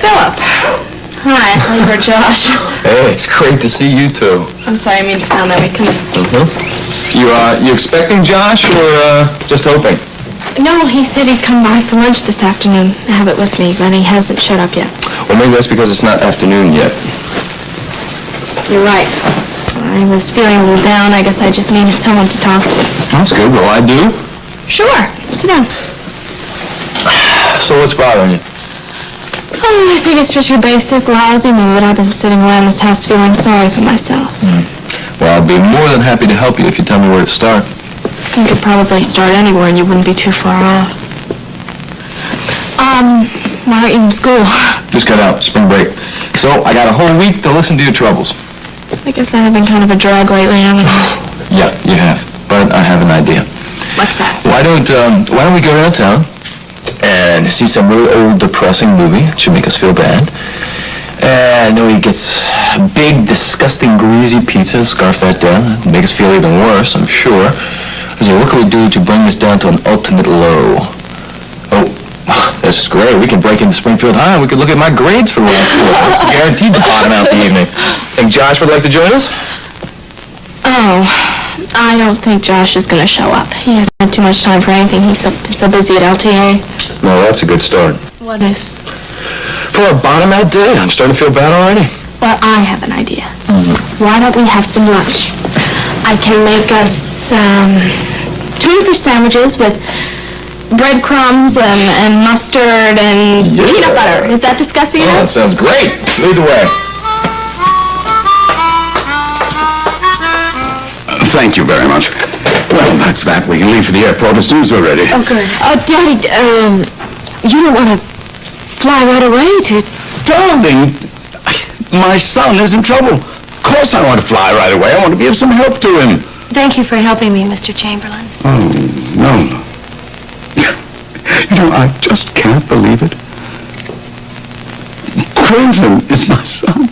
Phillip. Hi, I'm Josh. Hey, it's great to see you two. I'm sorry, I mean to sound that way. Come on. You expecting Josh or just hoping? No, he said he'd come by for lunch this afternoon. I have it with me, but he hasn't showed up yet. Well, maybe that's because it's not afternoon yet. You're right. I was feeling a little down. I guess I just needed someone to talk to. That's good. Will I do? Sure. Sit down. So what's bothering you? Oh, I think it's just your basic lousy mood. I've been sitting around this house feeling sorry for myself. Well, I'll be more than happy to help you if you tell me where to start. You could probably start anywhere and you wouldn't be too far off. Why aren't you in school? Just got out, spring break. So I got a whole week to listen to your troubles. I guess I have been kind of a drag lately, haven't I? Yeah, you have. But I have an idea. What's that? Why don't we go downtown and see some really old, depressing movie? It should make us feel bad. And then he gets a big, disgusting, greasy pizza, scarf that down, make us feel even worse, I'm sure. So what can we do to bring this down to an ultimate low? Oh, this is great. We can break into Springfield High and we could look at my grades for last quarter. It's guaranteed to bottom out the evening. Think Josh would like to join us? Oh, I don't think Josh is going to show up. He hasn't had too much time for anything. He's so busy at LTA. No, that's a good start. What is? For a bottom out day, I'm starting to feel bad already. Well, I have an idea. Why don't we have some lunch? I can make us, 2 fish sandwiches with breadcrumbs and mustard and peanut butter. Is that disgusting enough? That sounds great. Lead the way. Thank you very much. Well, that's that. We can leave for the airport as soon as we're ready. Oh, good. Oh, Daddy, you don't want to fly right away to... Darling, my son is in trouble. Of course I want to fly right away. I want to be of some help to him. Thank you for helping me, Mr. Chamberlain. Oh, no. You know, I just can't believe it. Quentin is my son.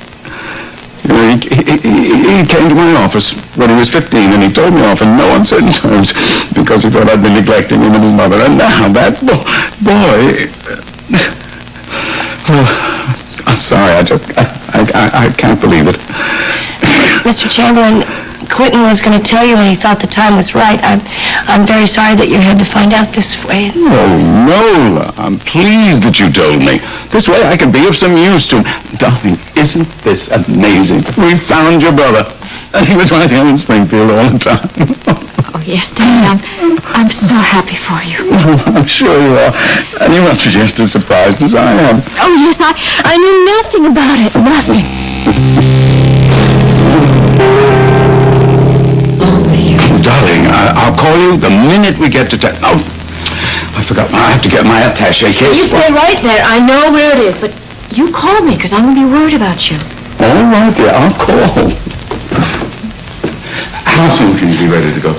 You know, he came to my office when he was 15, and he told me off in no uncertain terms because he thought I'd been neglecting him and his mother. And now that boy... Well, I'm sorry. I can't believe it. Mr. Chamberlain, Quentin was going to tell you when he thought the time was right. I'm very sorry that you had to find out this way. Oh, Nola, I'm pleased that you told me. This way I can be of some use to him. Darling, isn't this amazing? We found your brother. And he was right here in Springfield all the time. Oh, yes, Daddy, I'm so happy for you. Oh, I'm sure you are. And you must be just as surprised as I am. Oh, yes, I knew nothing about it. Nothing. Darling, I'll call you the minute we get to town. Oh, I forgot. I have to get my attaché case. You stay right there. I know where it is, but you call me because I'm going to be worried about you. All right, dear. I'll call. How soon can you be ready to go?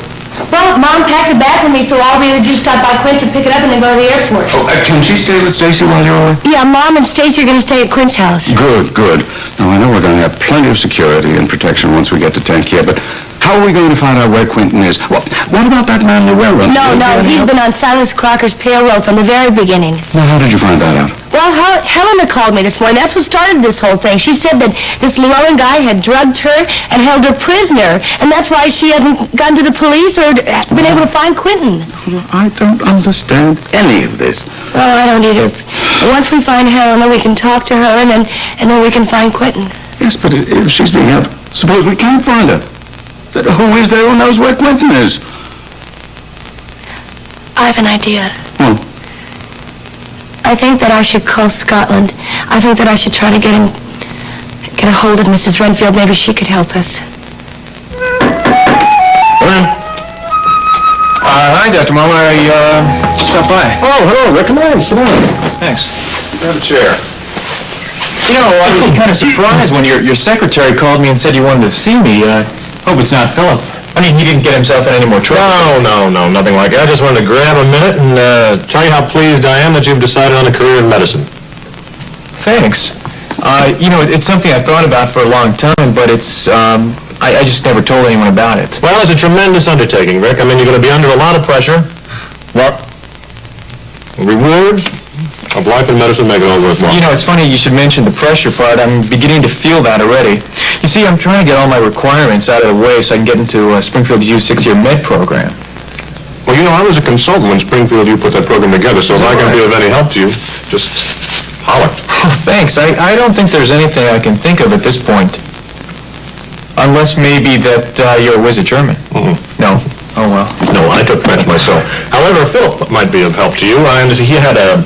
Well, Mom packed a bag for me, so all we have to do is stop by Quint's and pick it up and then go to the airport. Oh, can she stay with Stacy while you're away? Yeah, Mom and Stacy are going to stay at Quint's house. Good. Now, I know we're going to have plenty of security and protection once we get to Tanquir, but how are we going to find out where Quentin is? Well, what about that man in the railroad? No, he's been on Silas Crocker's payroll from the very beginning. Well, how did you find that out? Well, Helena called me this morning. That's what started this whole thing. She said that this Llewellyn guy had drugged her and held her prisoner, and that's why she hasn't gone to the police or been able to find Quentin. I don't understand any of this. Well, I don't either. Once we find Helena, we can talk to her, and then we can find Quentin. Yes, but if she's being held, suppose we can't find her. Who is there who knows where Quentin is? I have an idea. Oh. I think that I should call Scotland. I think that I should try to get a hold of Mrs. Renfield. Maybe she could help us. Hi, Dr. Mama. I just stopped by. Oh, hello, Rick. Come on, sit down. Thanks. Grab a chair. You know, I was kind of surprised when your secretary called me and said you wanted to see me. Hope it's not Phillip. I mean, he didn't get himself in any more trouble. No, nothing like that. I just wanted to grab a minute and tell you how pleased I am that you've decided on a career in medicine. Thanks. You know, it's something I've thought about for a long time, but it's, I just never told anyone about it. Well, it's a tremendous undertaking, Rick. I mean, you're going to be under a lot of pressure. What? Reward? of life and medicine make it all worthwhile. You know, it's funny you should mention the pressure part. I'm beginning to feel that already. You see, I'm trying to get all my requirements out of the way so I can get into Springfield U's 6-year med program. Well, you know, I was a consultant when Springfield U put that program together, so if I can be of any help to you, just holler. Oh, thanks. I don't think there's anything I can think of at this point. Unless maybe that you're a whiz at German. Mm-hmm. No? Oh, well. No, I took French myself. However, Phillip might be of help to you. I understand he had a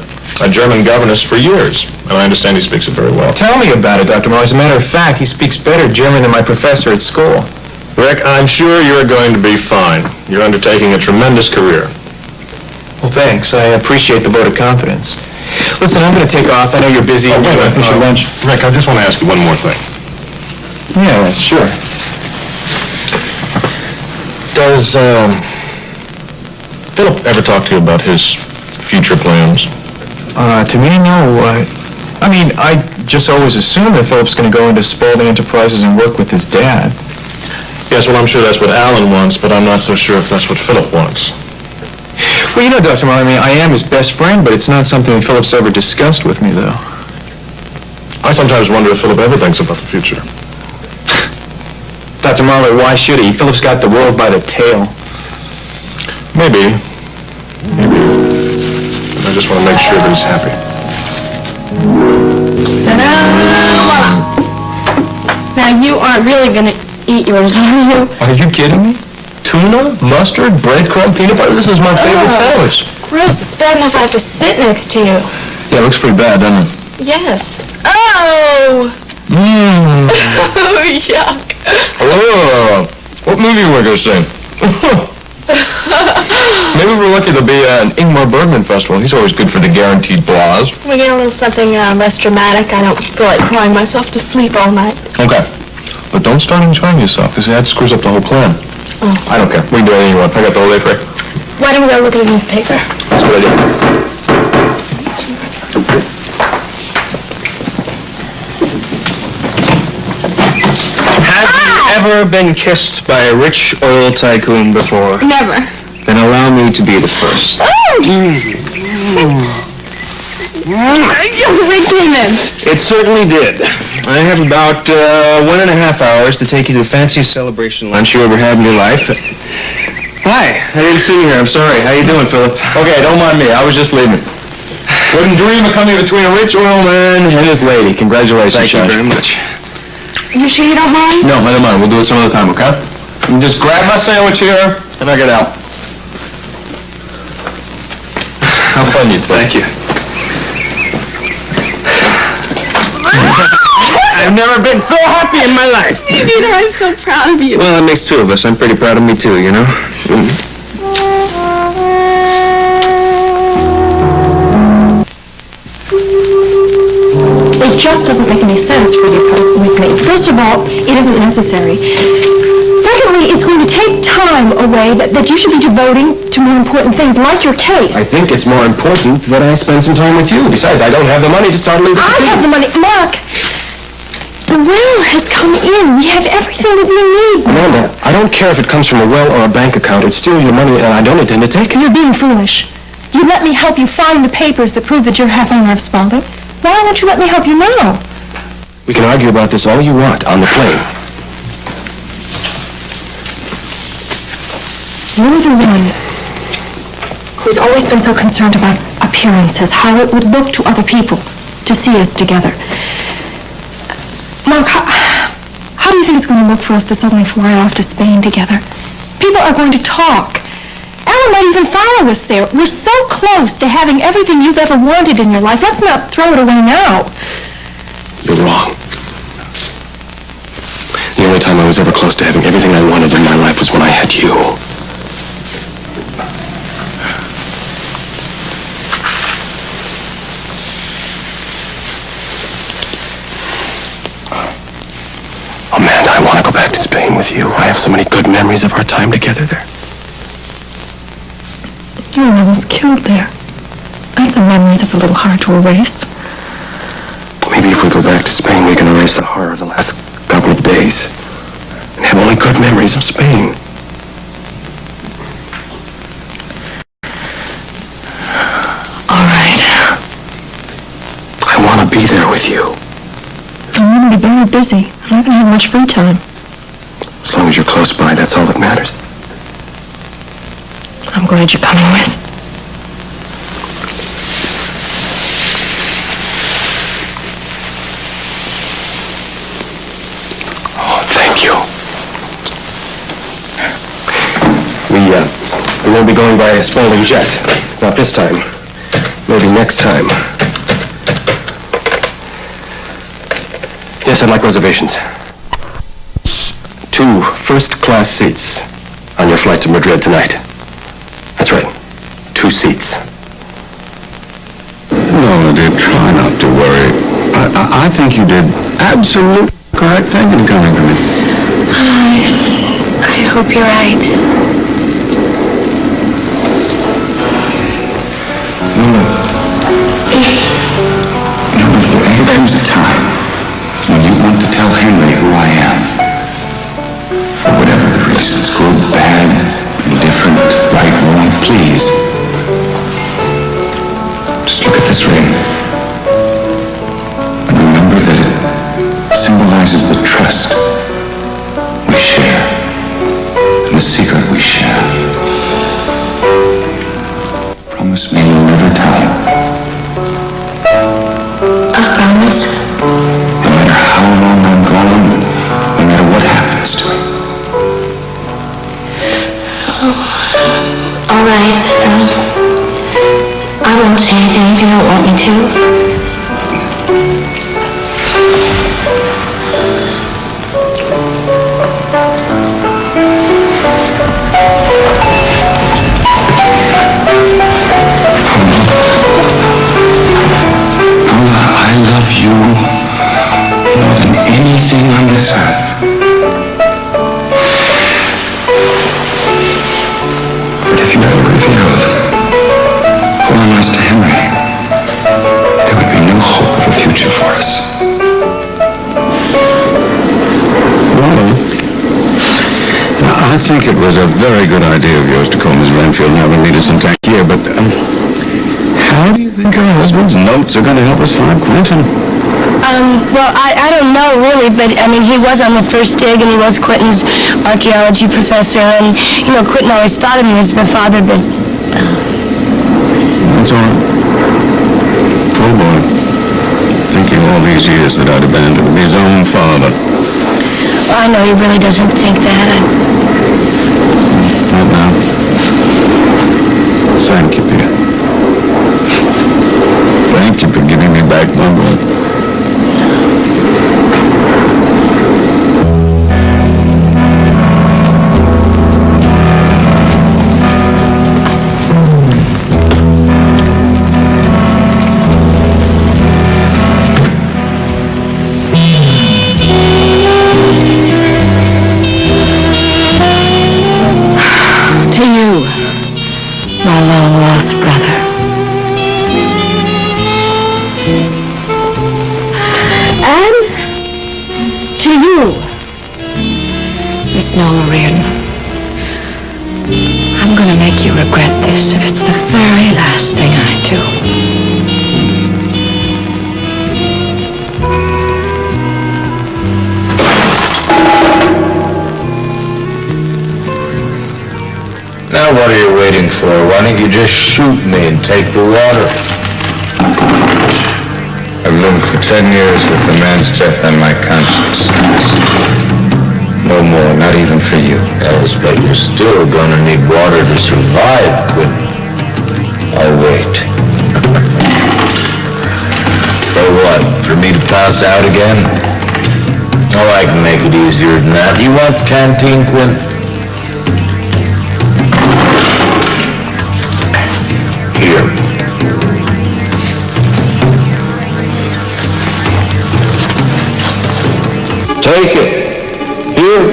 German governess for years, and I understand he speaks it very well. Tell me about it, Dr. Moore. As a matter of fact, he speaks better German than my professor at school. Rick, I'm sure you're going to be fine. You're undertaking a tremendous career. Well, thanks. I appreciate the vote of confidence. Listen, I'm going to take off. I know you're busy. Oh, wait a minute. Finish your lunch. Rick, I just want to ask you one more thing. Yeah, sure. Does Phillip ever talk to you about his future plans? To me, no. I mean, I just always assumed that Phillip's going to go into Spaulding Enterprises and work with his dad. Yes, well, I'm sure that's what Alan wants, but I'm not so sure if that's what Phillip wants. Well, you know, Dr. Moore, I mean, I am his best friend, but it's not something Phillip's ever discussed with me, though. I sometimes wonder if Phillip ever thinks about the future. Dr. Marley, why should he? Phillip's got the world by the tail. Maybe. I just want to make sure that he's happy. Ta-da! Now, you aren't really going to eat yours, are you? Are you kidding me? Tuna, mustard, breadcrumb, peanut butter? This is my favorite sandwich. Gross. It's bad enough I have to sit next to you. Yeah, it looks pretty bad, doesn't it? Yes. Oh! Mmm. Oh, yuck. Hello. What movie were you going to see? Maybe we're lucky to be at an Ingmar Bergman festival. He's always good for the guaranteed applause. We get a little something less dramatic. I don't feel like crying myself to sleep all night. Okay. But don't start enjoying yourself, because that screws up the whole plan. Oh. I don't care. We can do anything you want. I got the whole day free. Why don't we go look at a newspaper? That's a good idea. Have you ever been kissed by a rich oil tycoon before? Never. Then allow me to be the first. You're ridiculous. It certainly did. I have about 1.5 hours to take you to the fanciest celebration lunch you ever had in your life. Hi, I didn't see you here. I'm sorry. How you doing, Phillip? Okay, don't mind me. I was just leaving. Wouldn't dream of coming between a rich oil man and his lady. Congratulations, Thank you Josh. very much. You sure you don't mind? No, never mind. We'll do it some other time, okay? You just grab my sandwich here, and I get out. How fun you today. Thank you. I've never been so happy in my life. Me neither. I'm so proud of you. Well, that makes two of us. I'm pretty proud of me, too, you know? It just doesn't make any sense for you to come with me. First of all, it isn't necessary. Secondly, it's going to take time away that you should be devoting to more important things, like your case. I think it's more important that I spend some time with you. Besides, I don't have the money to start leaving. I have the money. Mark, the will has come in. We have everything that we need. Amanda, I don't care if it comes from a well or a bank account. It's still your money, and I don't intend to take it. You're being foolish. You let me help you find the papers that prove that you're half owner of Spaulding. Why won't you let me help you now? We can argue about this all you want on the plane. You're the one who's always been so concerned about appearances, how it would look to other people to see us together. Mark, how do you think it's going to look for us to suddenly fly off to Spain together? People are going to talk. Alan might even follow us there. We're so close to having everything you've ever wanted in your life. Let's not throw it away now. You're wrong. The only time I was ever close to having everything I wanted in my life was when I had you. Amanda, I want to go back to Spain with you. I have so many good memories of our time together there. You were almost killed there. That's a memory that's a little hard to erase. Maybe if we go back to Spain, we can erase the horror of the last couple of days and have only good memories of Spain. All right. be there with you. I'm going to be very busy. I'm not going to have much free time. As long as you're close by, that's all that matters. I'm glad you're coming with. Oh, thank you. We won't be going by a Spaulding jet. Not this time. Maybe next time. Yes, I'd like reservations. 2 first-class seats on your flight to Madrid tonight. That's right. 2 seats. Nola, dear, try not to worry. I think you did absolutely correct thing in coming to me. I hope you're right. Nola, if there ever comes a time when you want to tell Henry who I am, for whatever the reasons, good, bad, indifferent, right, wrong, please, just look at this ring. And remember that it symbolizes the trust we share and the secret we share. Promise me you'll never tell him. I promise. No matter how long I'm gone, no matter what happens to him. All right. I won't say anything if you don't want me to. I love you more than anything on this earth. But if you ever revealed who I was to Henry, there would be no hope of a future for us. Well, I think it was a very good idea of yours to call Miss Renfield and have her meet us in Tanquir, but how do you think her husband's notes are going to help us find Quentin? Well, I don't know, really, but, I mean, he was on the first dig, and he was Quentin's archaeology professor, and, you know, Quentin always thought of him as the father, but... That's all right. Poor boy. Thinking all these years that I'd abandoned him, his own father. Well, I know he really doesn't think that. Not now. Thank you, dear. Thank you for giving me back my boy. To you, my long-lost brother. And to you, Miss Nola Reardon. I'm going to make you regret this if it's the very last thing I do. Now what are you waiting for? Why don't you just shoot me and take the water? I've lived for 10 years with the man's death on my conscience. No more, not even for you. Yes, but you're still gonna need water to survive, Quint. I'll wait. For what? For me to pass out again? Oh, I can make it easier than that. You want the canteen, Quint? Here. Take it. Here.